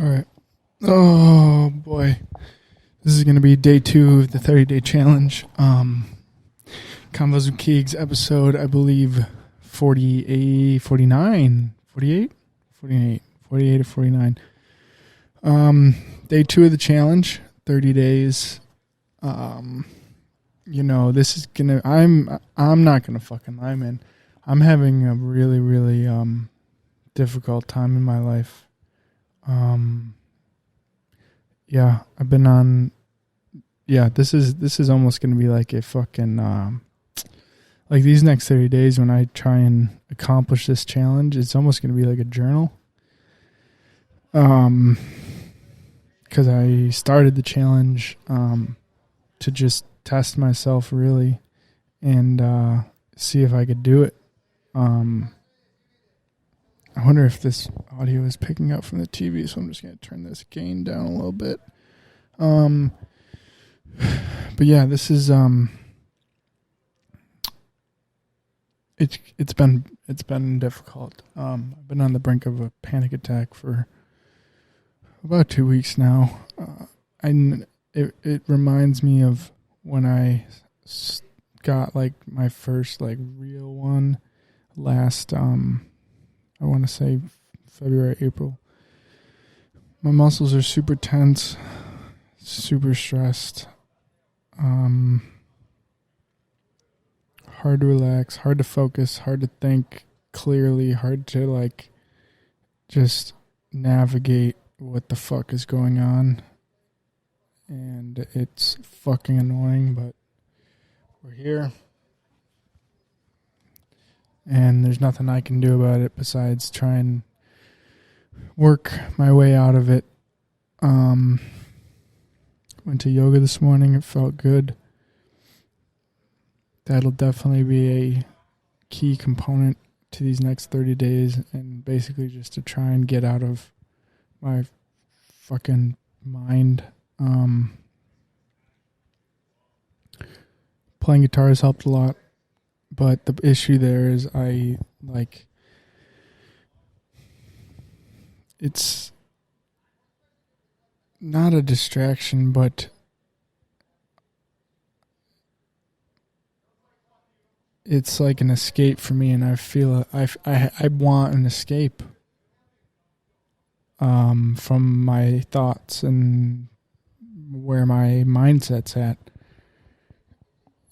All right. Oh boy, this is going to be day 2 of the 30-day challenge. Convos with KEEGS episode, I believe 48, 49, 48, 48, 48 or 49. Day 2 of the challenge, 30 days. This is gonna. I'm not gonna fucking lie, man. I'm having a really, really difficult time in my life. I've been on. Yeah, this is almost gonna be like a fucking like these next 30 days when I try and accomplish this challenge. It's almost gonna be like a journal. Because I started the challenge to just test myself really and see if I could do it. I wonder if this audio is picking up from the TV, so I'm just going to turn this gain down a little bit. But yeah, this is it's been difficult. I've been on the brink of a panic attack for about 2 weeks now. It reminds me of when I got like my first like real one last I want to say February, April. My muscles are super tense, super stressed, hard to relax, hard to focus, hard to think clearly, hard to like just navigate what the fuck is going on. And it's fucking annoying, but we're here. And there's nothing I can do about it besides try and work my way out of it. Went to yoga this morning. It felt good. That'll definitely be a key component to these next 30 days, and basically just to try and get out of my fucking mind. Playing guitar has helped a lot, but the issue there is it's not a distraction, but it's like an escape for me, and I feel I want an escape from my thoughts and where my mindset's at.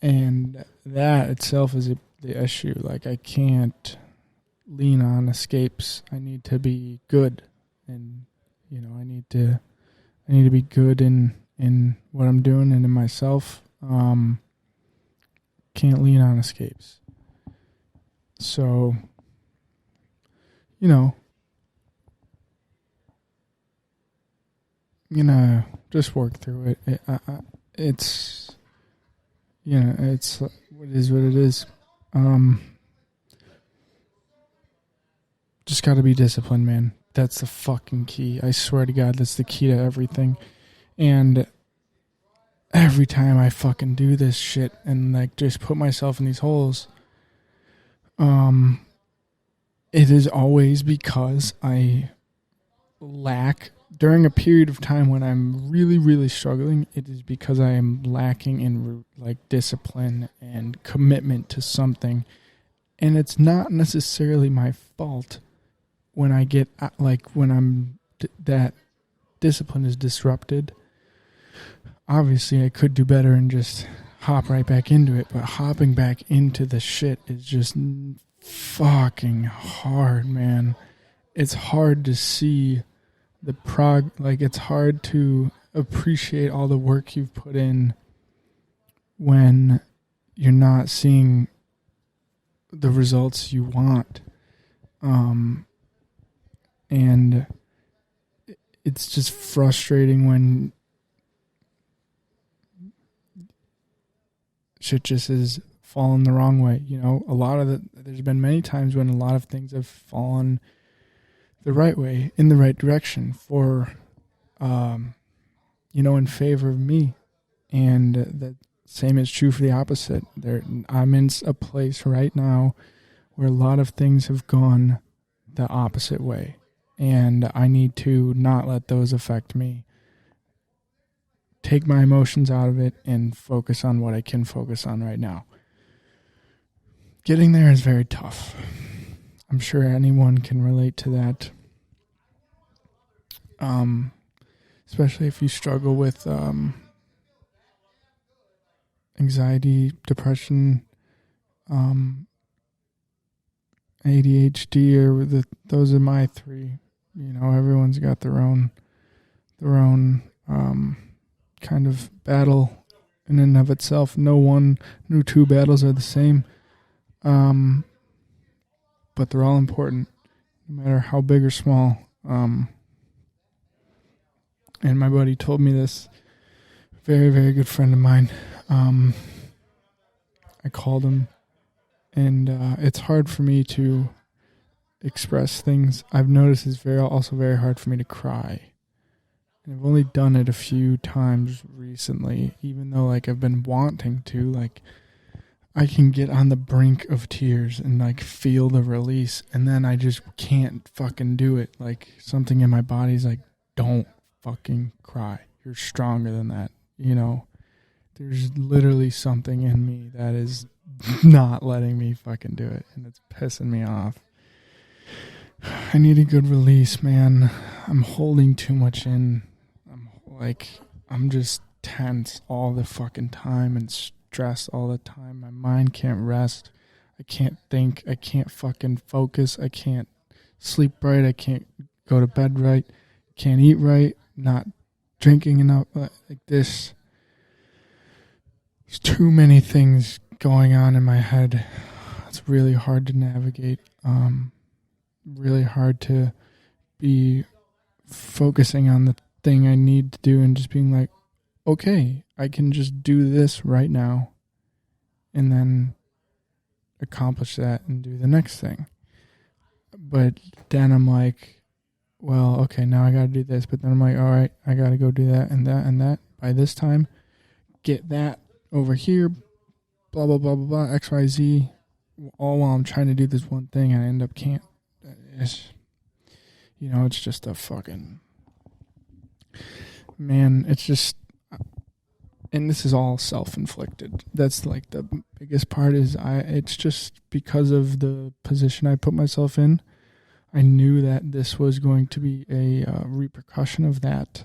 And that itself is the issue. Like, I can't lean on escapes. I need to be good, and I need to be good in what I'm doing and in myself. Can't lean on escapes. So, just work through it. It's what it is. Just got to be disciplined, man. That's the fucking key. I swear to God, that's the key to everything. And every time I fucking do this shit and like just put myself in these holes, it is always because I lack. During a period of time when I'm really, really struggling, it is because I am lacking in like discipline and commitment to something. And it's not necessarily my fault when I get when that discipline is disrupted. Obviously, I could do better and just hop right back into it, but hopping back into the shit is just fucking hard, man. It's hard to see it's hard to appreciate all the work you've put in when you're not seeing the results you want. And it's just frustrating when shit just is fallen the wrong way. There's been many times when a lot of things have fallen the right way, in the right direction for, in favor of me. And the same is true for the opposite. I'm in a place right now where a lot of things have gone the opposite way. and I need to not let those affect me. Take my emotions out of it and focus on what I can focus on right now. Getting there is very tough. I'm sure anyone can relate to that. Especially if you struggle with anxiety, depression, ADHD, or those are my three. You know, everyone's got their own kind of battle in and of itself. No two battles are the same. But they're all important, no matter how big or small. And my buddy told me this, very, very good friend of mine. I called him, and it's hard for me to express things. I've noticed it's also very hard for me to cry. And I've only done it a few times recently, even though like I've been wanting to. Like, I can get on the brink of tears and like feel the release, and then I just can't fucking do it. Like, something in my body's like, don't fucking cry. You're stronger than that. You know, there's literally something in me that is not letting me fucking do it, and it's pissing me off. I need a good release, man. I'm holding too much in. I'm just tense all the fucking time and stressed all the time. My mind can't rest. I can't think. I can't fucking focus. I can't sleep right. I can't go to bed right. Can't eat right. Not drinking enough. Like this. There's too many things going on in my head. It's really hard to navigate. Really hard to be focusing on the thing I need to do and just being like, okay, I can just do this right now and then accomplish that and do the next thing. But then I'm like, well, okay, now I got to do this. But then I'm like, all right, I got to go do that and that and that by this time. Get that over here, blah, blah, blah, blah, blah, X, Y, Z, all while I'm trying to do this one thing and I end up can't. It's just a fucking... Man, it's just... And this is all self-inflicted. That's like the biggest part is it's just because of the position I put myself in. I knew that this was going to be a repercussion of that.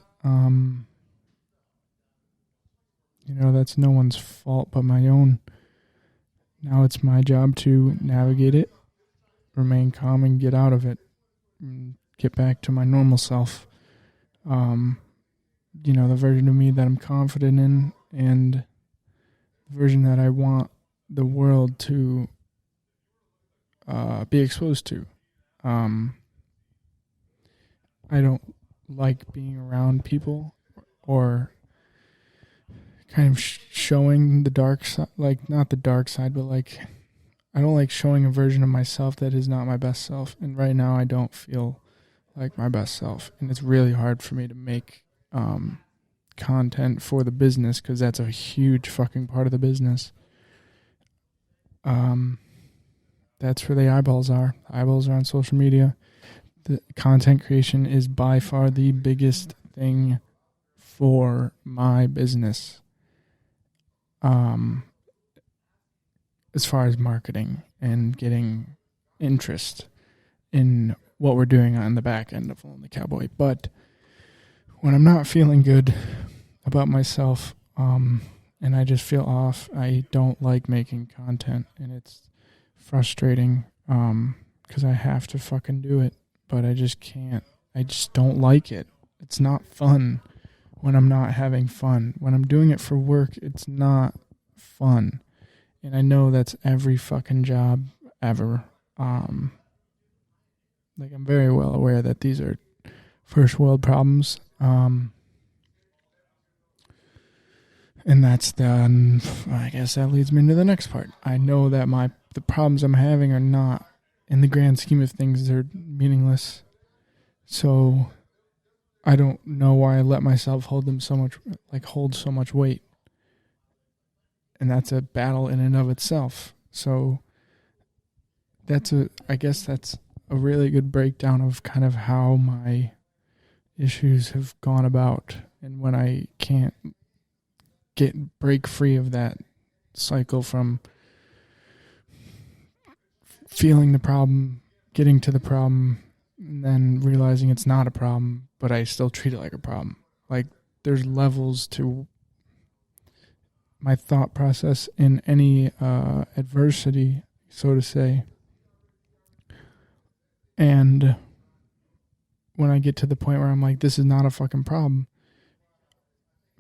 That's no one's fault but my own. Now it's my job to navigate it, remain calm, and get out of it, and get back to my normal self. The version of me that I'm confident in, and the version that I want the world to be exposed to. I don't like being around people or kind of showing the dark side, like not the dark side, but like I don't like showing a version of myself that is not my best self. And right now I don't feel like my best self. And it's really hard for me to make content for the business because that's a huge fucking part of the business. That's where the eyeballs are. The eyeballs are on social media. The content creation is by far the biggest thing for my business. As far as marketing and getting interest in what we're doing on the back end of Lonely Cowboy. But when I'm not feeling good about myself, and I just feel off, I don't like making content, and it's frustrating, because I have to fucking do it, but I just can't. I just don't like it. It's not fun when I'm not having fun. When I'm doing it for work, it's not fun. And I know that's every fucking job ever. I'm very well aware that these are first world problems. And that's I guess that leads me into the next part. I know that the problems I'm having are not, in the grand scheme of things, they're meaningless. So I don't know why I let myself hold so much weight. And that's a battle in and of itself. So I guess that's a really good breakdown of kind of how my issues have gone about, and when I can't break free of that cycle from feeling the problem, getting to the problem, and then realizing it's not a problem, but I still treat it like a problem. Like, there's levels to my thought process in any adversity, so to say. And when I get to the point where I'm like, this is not a fucking problem,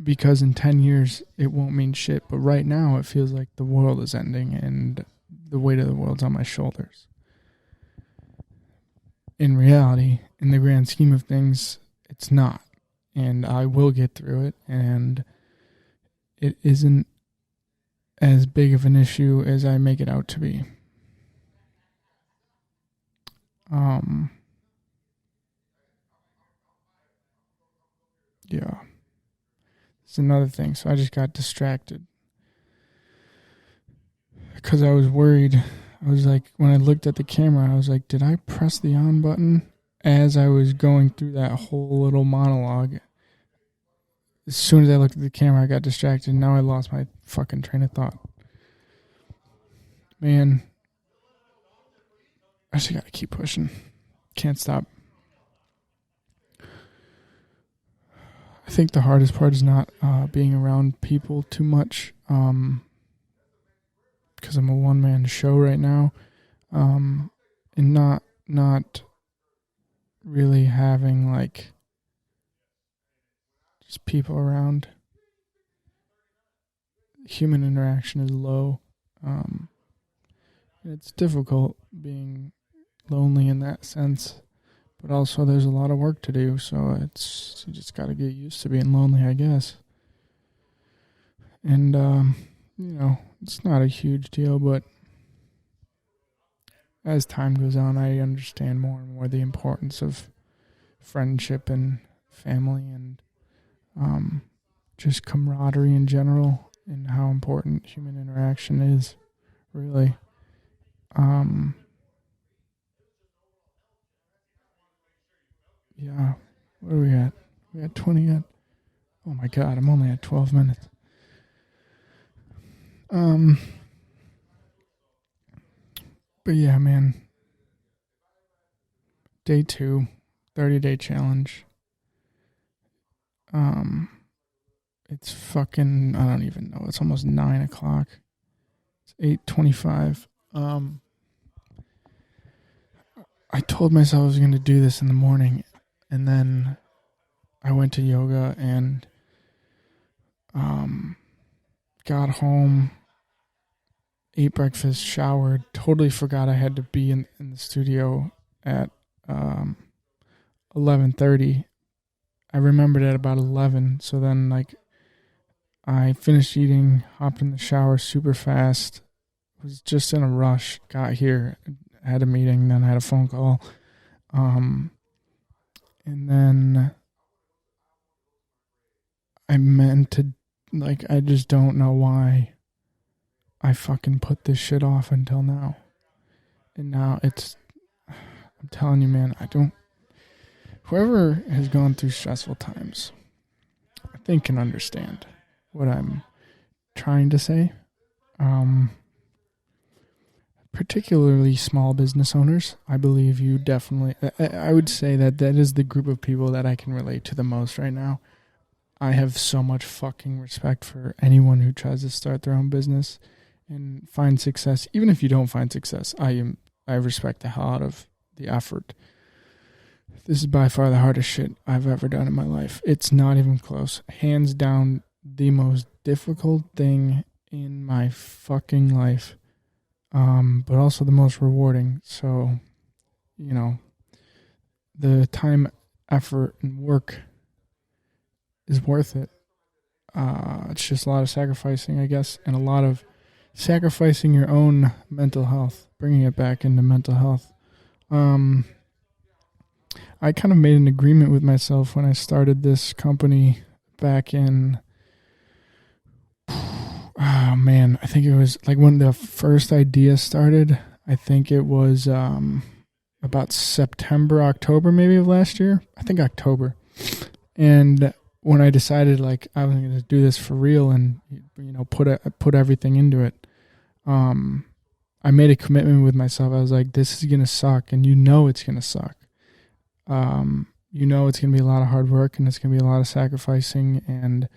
because in 10 years it won't mean shit, but right now it feels like the world is ending and the weight of the world's on my shoulders. In reality, in the grand scheme of things, it's not. And I will get through it, and it isn't as big of an issue as I make it out to be. Yeah. It's another thing. So I just got distracted because I was worried. I was like, when I looked at the camera, I was like, did I press the on button as I was going through that whole little monologue? As soon as I looked at the camera, I got distracted. Now I lost my fucking train of thought. Man, I just gotta keep pushing. Can't stop. I think the hardest part is not being around people too much, because I'm a one-man show right now, and not really having like just people around. Human interaction is low. It's difficult being lonely in that sense, but also there's a lot of work to do, so you just got to get used to being lonely, I guess. And it's not a huge deal, but as time goes on, I understand more and more the importance of friendship and family and just camaraderie in general, and how important human interaction is, really. Yeah, what are we at? We at 20 yet? Oh my god, I'm only at 12 minutes. But yeah, man. Day 2, 30-day challenge. It's fucking, I don't even know. It's almost 9 o'clock. It's 8:25. I told myself I was going to do this in the morning, and then I went to yoga and got home, ate breakfast, showered, totally forgot I had to be in the studio at 11:30. I remembered at about 11, so then I finished eating, hopped in the shower super fast, was just in a rush, got here, had a meeting, then I had a phone call, and then I meant to, I just don't know why I fucking put this shit off until now. And now I'm telling you, man, whoever has gone through stressful times, I think can understand what I'm trying to say. Particularly small business owners, I believe you definitely, I would say that is the group of people that I can relate to the most right now. I have so much fucking respect for anyone who tries to start their own business and find success. Even if you don't find success, I respect the hell out of the effort. This is by far the hardest shit I've ever done in my life. It's not even close. Hands down, the most difficult thing in my fucking life. But also the most rewarding. So, the time, effort, and work is worth it. It's just a lot of sacrificing, I guess, and a lot of sacrificing your own mental health, bringing it back into mental health. I kind of made an agreement with myself when I started this company back in, oh man, I think it was when the first idea started. I think it was about September, October maybe of last year. I think October. And when I decided like I was going to do this for real and put everything into it, I made a commitment with myself. I was like, this is going to suck, and it's going to suck. It's going to be a lot of hard work, and it's going to be a lot of sacrificing, and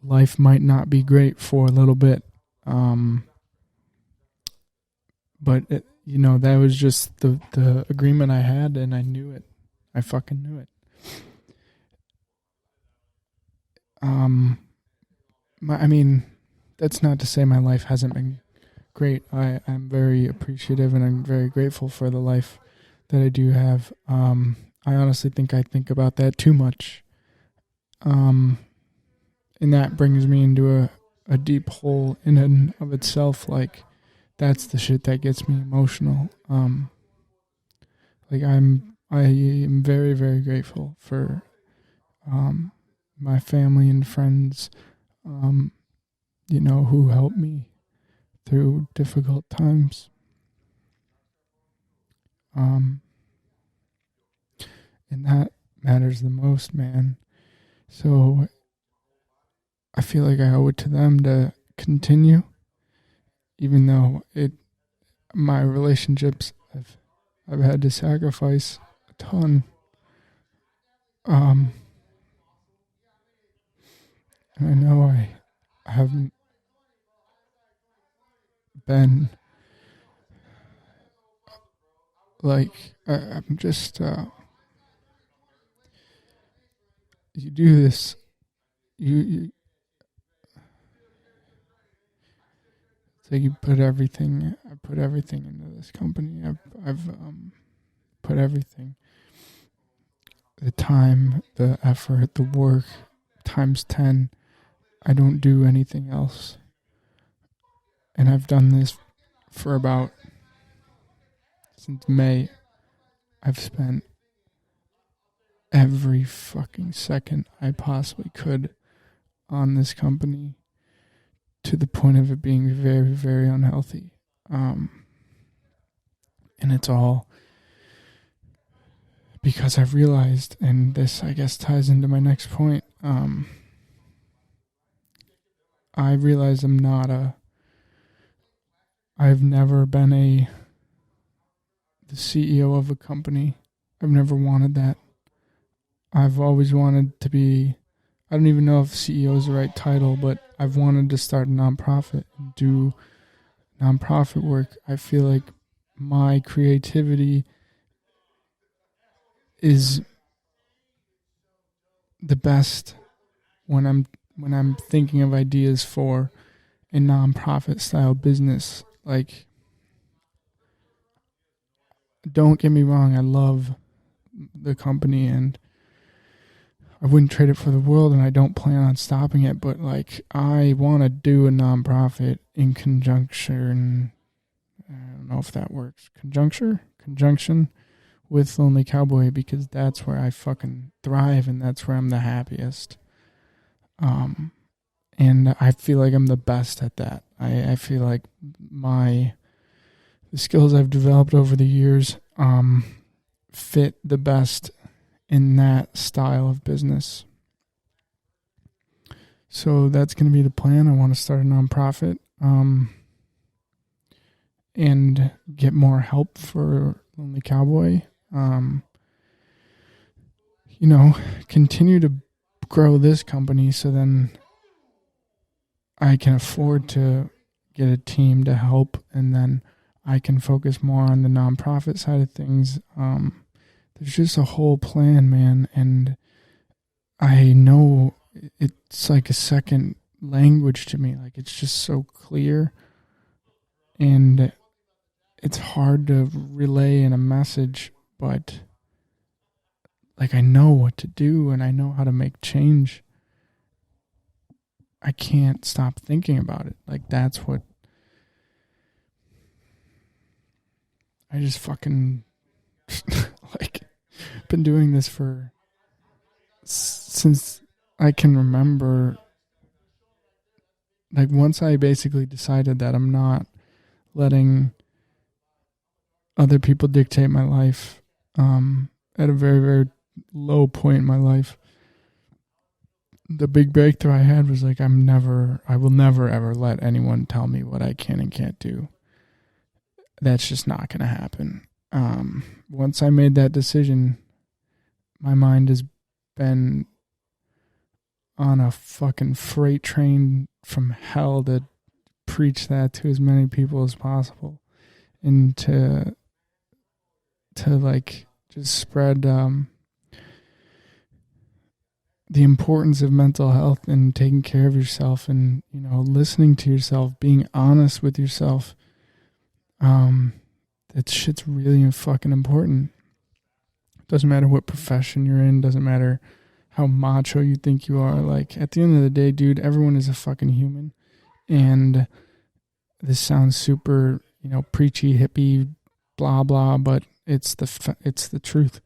life might not be great for a little bit. But that was just the agreement I had, and I knew it. I fucking knew it. That's not to say my life hasn't been great. I'm very appreciative, and I'm very grateful for the life that I do have. I honestly think I think about that too much. And that brings me into a deep hole in and of itself. Like, that's the shit that gets me emotional. I am very, very grateful for my family and friends, who helped me through difficult times. And that matters the most, man. So I feel like I owe it to them to continue, even though my relationships I've had to sacrifice a ton. And I know I haven't been like, I'm just, you do this, you it's like you put everything, I put everything into this company. I've put everything, the time, the effort, the work, times 10. I don't do anything else. And I've done this for since May. I've spent every fucking second I possibly could on this company, to the point of it being very, very unhealthy. And it's all because I've realized, and this I guess ties into my next point, I realize I've never been the CEO of a company. I've never wanted that. I've always wanted to be, I don't even know if CEO is the right title, but I've wanted to start a nonprofit and do nonprofit work. I feel like my creativity is the best when I'm thinking of ideas for a nonprofit style business. Like, don't get me wrong, I love the company and I wouldn't trade it for the world, and I don't plan on stopping it, but like, I want to do a nonprofit in conjunction, I don't know if that works, conjunction with Lonely Cowboy, because that's where I fucking thrive and that's where I'm the happiest. And I feel like I'm the best at that. I feel like the skills I've developed over the years fit the best in that style of business. So that's going to be the plan. I want to start a nonprofit and get more help for Lonely Cowboy. Continue to grow this company so then I can afford to get a team to help, and then I can focus more on the nonprofit side of things. There's just a whole plan, man, and I know it's like a second language to me. Like, it's just so clear, and it's hard to relay in a message, but like, I know what to do and I know how to make change. I can't stop thinking about it. Like, that's what I just fucking like, been doing this since I can remember. Like, once I basically decided that I'm not letting other people dictate my life. At a very, very low point in my life, the big breakthrough I had was like, I will never ever let anyone tell me what I can and can't do. That's just not going to happen. Once I made that decision, my mind has been on a fucking freight train from hell to preach that to as many people as possible, and to like just spread the importance of mental health and taking care of yourself, and listening to yourself, being honest with yourself. That shit's really fucking important. Doesn't matter what profession you're in, doesn't matter how macho you think you are. Like, at the end of the day, dude, everyone is a fucking human. And this sounds super, preachy, hippie, blah, blah, but it's the truth.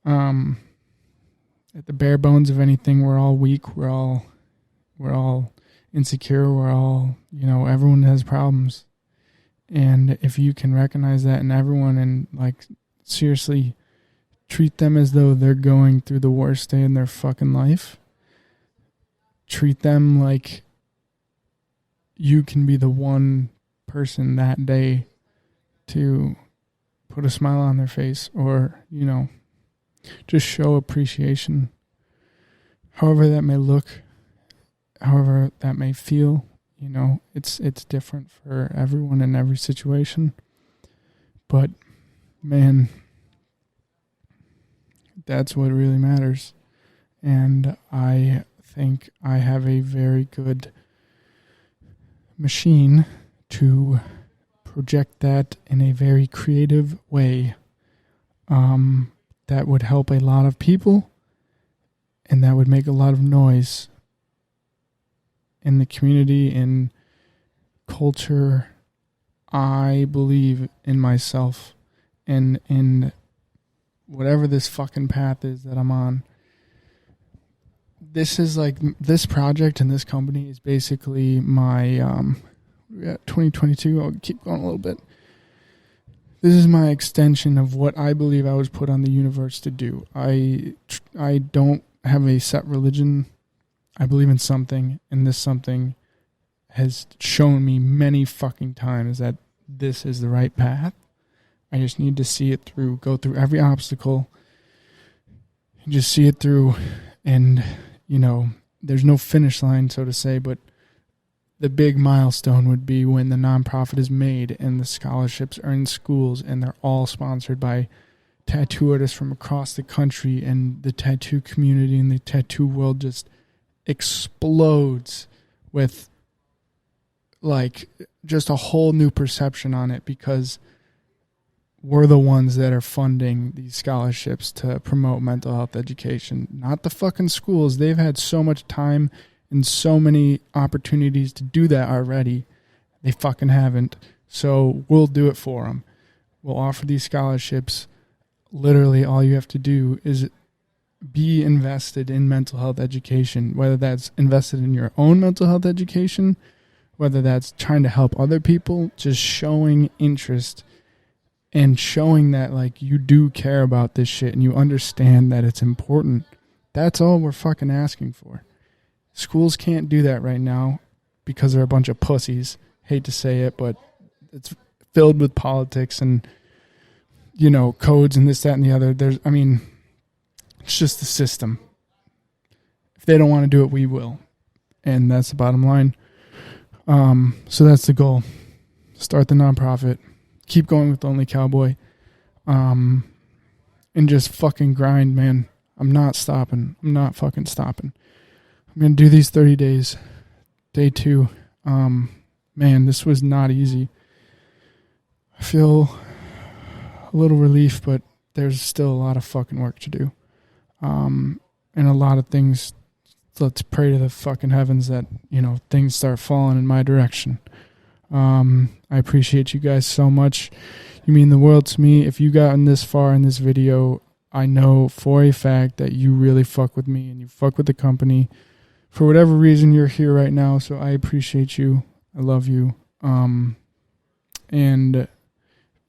At the bare bones of anything, we're all weak. We're all insecure. We're all, everyone has problems. And if you can recognize that in everyone and, like, seriously treat them as though they're going through the worst day in their fucking life, treat them like you can be the one person that day to put a smile on their face, or, just show appreciation. However that may look, however that may feel, it's different for everyone in every situation. But, man, that's what really matters. And I think I have a very good machine to project that in a very creative way. That would help a lot of people, and that would make a lot of noise in the community, in culture. I believe in myself and in whatever this fucking path is that I'm on. This is like, this project and this company is basically my 2022. I'll keep going a little bit. This is my extension of what I believe I was put on the universe to do. I don't have a set religion. I believe in something, and this something has shown me many fucking times that this is the right path. I just need to see it through, go through every obstacle, and just see it through. And, there's no finish line, so to say, but the big milestone would be when the nonprofit is made and the scholarships are in schools and they're all sponsored by tattoo artists from across the country, and the tattoo community and the tattoo world just explodes with, like, just a whole new perception on it, because we're the ones that are funding these scholarships to promote mental health education, not the fucking schools. They've had so much time and so many opportunities to do that already. They fucking haven't. So we'll do it for them. We'll offer these scholarships. Literally, all you have to do is be invested in mental health education, whether that's invested in your own mental health education, whether that's trying to help other people, just showing interest and showing that, like, you do care about this shit and you understand that it's important. That's all we're fucking asking for. Schools can't do that right now because they're a bunch of pussies. Hate to say it, but it's filled with politics and, codes and this, that, and the other. It's just the system. If they don't want to do it, we will. And that's the bottom line. So that's the goal. Start the nonprofit. Keep going with Only Cowboy. And just fucking grind, man. I'm not stopping. I'm not fucking stopping. I'm going to do these 30 days. Day 2. Man, this was not easy. I feel a little relief, but there's still a lot of fucking work to do. And a lot of things. Let's pray to the fucking heavens that, things start falling in my direction. I appreciate you guys so much. You mean the world to me. If you gotten this far in this video, I know for a fact that you really fuck with me and you fuck with the company. For whatever reason, you're here right now, so I appreciate you. I love you. And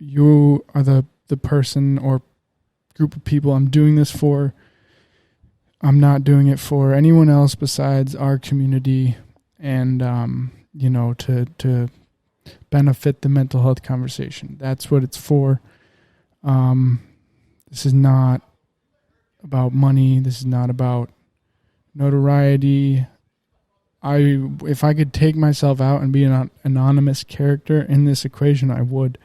you are the person or group of people I'm doing this for. I'm not doing it for anyone else besides our community and, to benefit the mental health conversation. That's what it's for. This is not about money. This is not about notoriety. If I could take myself out and be an anonymous character in this equation, I would.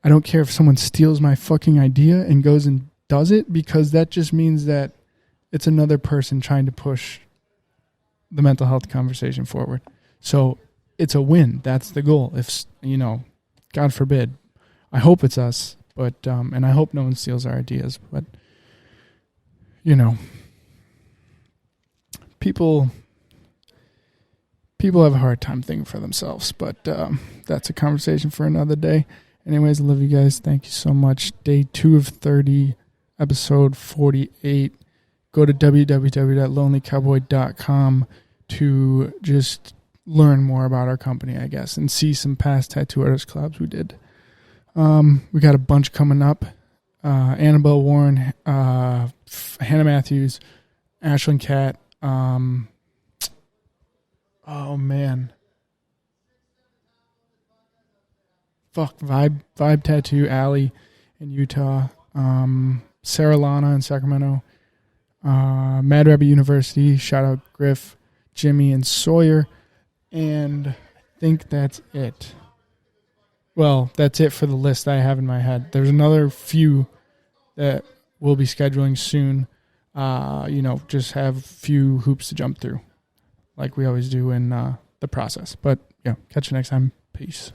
I don't care if someone steals my fucking idea and goes and does it, because that just means that it's another person trying to push the mental health conversation forward. So it's a win. That's the goal. If, God forbid, I hope it's us, but, and I hope no one steals our ideas, but, people have a hard time thinking for themselves, but, that's a conversation for another day. Anyways, I love you guys. Thank you so much. Day 2 of 30, episode 48. Go to www.lonelycowboy.com to just learn more about our company, I guess, and see some past tattoo artist collabs we did. We got a bunch coming up. Annabelle Warren, Hannah Matthews, Ashlyn Cat. Oh man. Vibe Tattoo Alley in Utah. Sarah Lana in Sacramento. Mad Rabbit University. Shout out Griff, Jimmy, and Sawyer. And I think that's it. Well, that's it for the list I have in my head. There's another few that we'll be scheduling soon. Just have a few hoops to jump through, like we always do in the process. But, catch you next time. Peace.